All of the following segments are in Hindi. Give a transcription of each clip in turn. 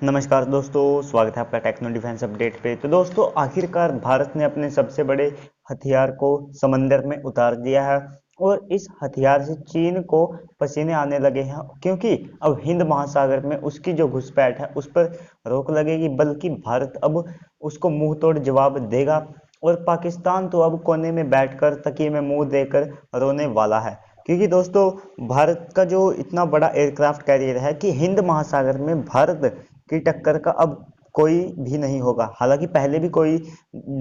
नमस्कार दोस्तों, स्वागत है आपका टेक्नो डिफेंस अपडेट पे। तो दोस्तों, आखिरकार भारत ने अपने सबसे बड़े हथियार को समंदर में उतार दिया है और इस हथियार से चीन को पसीने आने लगे हैं, क्योंकि अब हिंद महासागर में उसकी जो घुसपैठ है उस पर रोक लगेगी, बल्कि भारत अब उसको मुंह तोड़ जवाब देगा। और पाकिस्तान तो अब कोने में बैठकर तकिए में मुंह देकर रोने वाला है, क्योंकि दोस्तों भारत का जो इतना बड़ा एयरक्राफ्ट कैरियर है कि हिंद महासागर में भारत की टक्कर का अब कोई भी नहीं होगा। हालांकि पहले भी कोई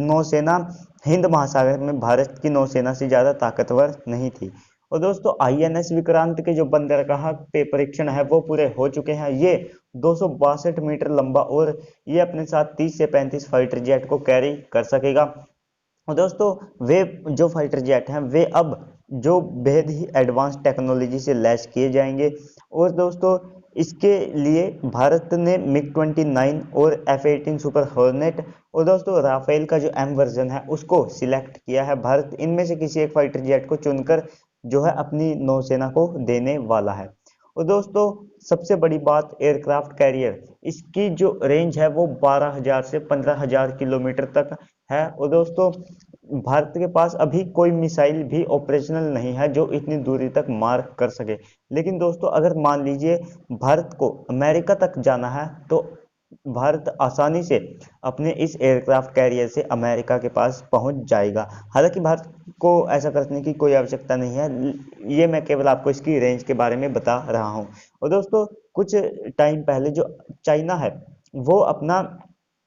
नौसेना हिंद महासागर में भारत की नौसेना से ज्यादा ताकतवर नहीं थी। और दोस्तों, आईएनएस विक्रांत के जो बंदरगाह पे परीक्षण है वो पूरे हो चुके हैं। ये 262 मीटर लंबा और ये अपने साथ 30 से 35 फाइटर जेट को कैरी कर सकेगा। और दोस्तों, वे जो फाइटर जेट हैं वे अब जो बेहद ही एडवांस टेक्नोलॉजी से लैस किए जाएंगे। और दोस्तों, इसके लिए भारत ने मिग-29 और F-18 सुपर हॉर्नेट और दोस्तों राफेल का जो एम वर्जन है उसको सिलेक्ट किया है। भारत इनमें से किसी एक फाइटर जेट को चुनकर जो है अपनी नौसेना को देने वाला है। और दोस्तों, सबसे बड़ी बात एयरक्राफ्ट कैरियर, इसकी जो रेंज है वो 12,000 से 15,000 किलोमीटर तक है। और दोस्तों, भारत के पास अभी कोई मिसाइल भी ऑपरेशनल नहीं है जो इतनी दूरी तक मार कर सके। लेकिन दोस्तों, अगर मान लीजिए भारत को अमेरिका तक जाना है तो भारत आसानी से अपने इस एयरक्राफ्ट कैरियर से अमेरिका के पास पहुंच जाएगा। हालांकि भारत को ऐसा करने की कोई आवश्यकता नहीं है, ये मैं केवल आपको इसकी रेंज के बारे में बता रहा हूं। और दोस्तों, कुछ टाइम पहले जो चाइना है वो अपना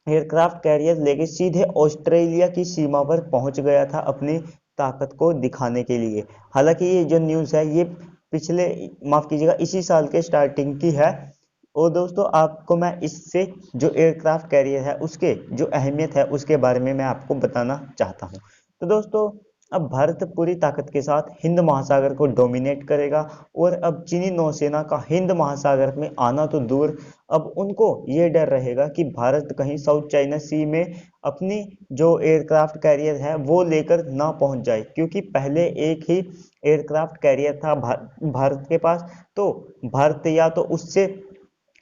एयरक्राफ्ट कैरियर लेके सीधे ऑस्ट्रेलिया की सीमा पर पहुंच गया था अपनी ताकत को दिखाने के लिए। हालांकि ये जो न्यूज़ है ये पिछले, माफ कीजिएगा, इसी साल के स्टार्टिंग की है। और दोस्तों, आपको मैं इससे जो एयरक्राफ्ट कैरियर है उसके जो अहमियत है उसके बारे में मैं आपको बताना चाहता हूँ। तो दोस्तों, अब भारत पूरी ताकत के साथ हिंद महासागर को डोमिनेट करेगा। और अब चीनी नौसेना का हिंद महासागर में आना तो दूर, अब उनको ये डर रहेगा कि भारत कहीं साउथ चाइना सी में अपनी जो एयरक्राफ्ट कैरियर है वो लेकर ना पहुंच जाए, क्योंकि पहले एक ही एयरक्राफ्ट कैरियर था भारत के पास। तो भारत या तो उससे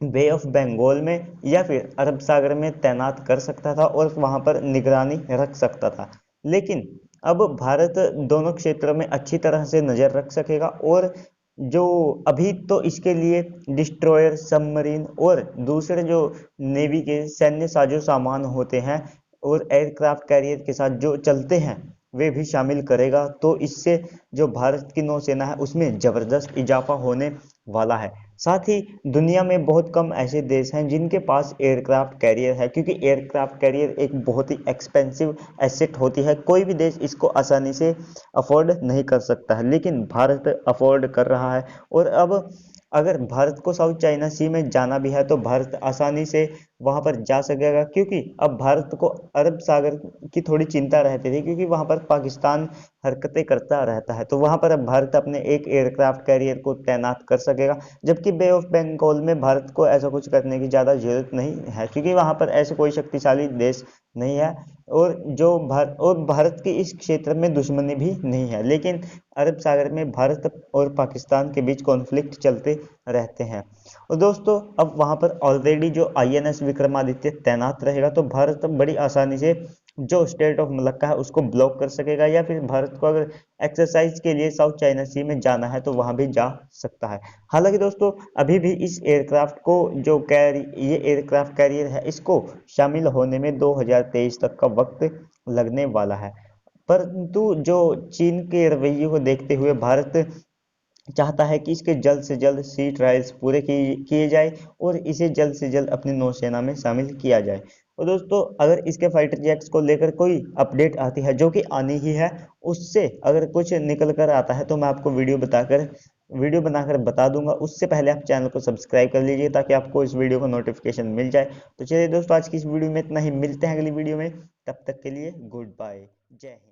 बे ऑफ बंगाल में या फिर अरब सागर में तैनात कर सकता था और वहां पर निगरानी रख सकता था। लेकिन अब भारत दोनों क्षेत्रों में अच्छी तरह से नजर रख सकेगा। और जो अभी तो इसके लिए डिस्ट्रॉयर, सबमरीन और दूसरे जो नेवी के सैन्य साजो सामान होते हैं और एयरक्राफ्ट कैरियर के साथ जो चलते हैं वे भी शामिल करेगा। तो इससे जो भारत की नौसेना है उसमें जबरदस्त इजाफा होने वाला है। साथ ही दुनिया में बहुत कम ऐसे देश हैं जिनके पास एयरक्राफ्ट कैरियर है, क्योंकि एयरक्राफ्ट कैरियर एक बहुत ही एक्सपेंसिव एसेट होती है। कोई भी देश इसको आसानी से अफोर्ड नहीं कर सकता है, लेकिन भारत अफोर्ड कर रहा है। और अब अगर भारत को साउथ चाइना सी में जाना भी है तो भारत आसानी से वहां पर जा सकेगा, क्योंकि अब भारत को अरब सागर की थोड़ी चिंता रहती थी, क्योंकि वहां पर पाकिस्तान हरकतें करता रहता है। तो वहां पर अब भारत अपने एक एयरक्राफ्ट कैरियर को तैनात कर सकेगा, जबकि बे ऑफ बंगाल में भारत को ऐसा कुछ करने की ज़्यादा जरूरत नहीं है, क्योंकि वहां पर ऐसे कोई शक्तिशाली देश नहीं है। और भारत की इस क्षेत्र में दुश्मनी भी नहीं है। लेकिन अरब सागर में भारत और पाकिस्तान के बीच कॉन्फ्लिक्ट चलते रहते हैं। और दोस्तों, अब वहां पर ऑलरेडी जो आईएनएस विक्रमादित्य तैनात रहेगा, तो भारत बड़ी आसानी से जो स्टेट ऑफ मलक्का है उसको ब्लॉक कर सकेगा, या फिर भारत को अगर एक्सरसाइज के लिए साउथ चाइना सी में जाना है तो वहां भी जा सकता है। हालांकि दोस्तों, अभी भी इस एयरक्राफ्ट को जो कैरी ये एयरक्राफ्ट कैरियर है इसको शामिल होने में 2023 तक का वक्त लगने वाला है। परंतु जो चीन के रवैये को देखते हुए भारत चाहता है कि इसके जल्द से जल्द सी ट्रायल्स पूरे किए जाए और इसे जल्द से जल्द अपनी नौसेना में शामिल किया जाए। और दोस्तों, अगर इसके फाइटर जेट्स को लेकर कोई अपडेट आती है, जो कि आनी ही है, उससे अगर कुछ निकल कर आता है तो मैं आपको वीडियो बनाकर बता दूंगा। उससे पहले आप चैनल को सब्सक्राइब कर लीजिए ताकि आपको इस वीडियो का नोटिफिकेशन मिल जाए। तो चलिए दोस्तों, आज की इस वीडियो में इतना ही, मिलते हैं अगली वीडियो में। तब तक के लिए गुड बाय, जय हिंद।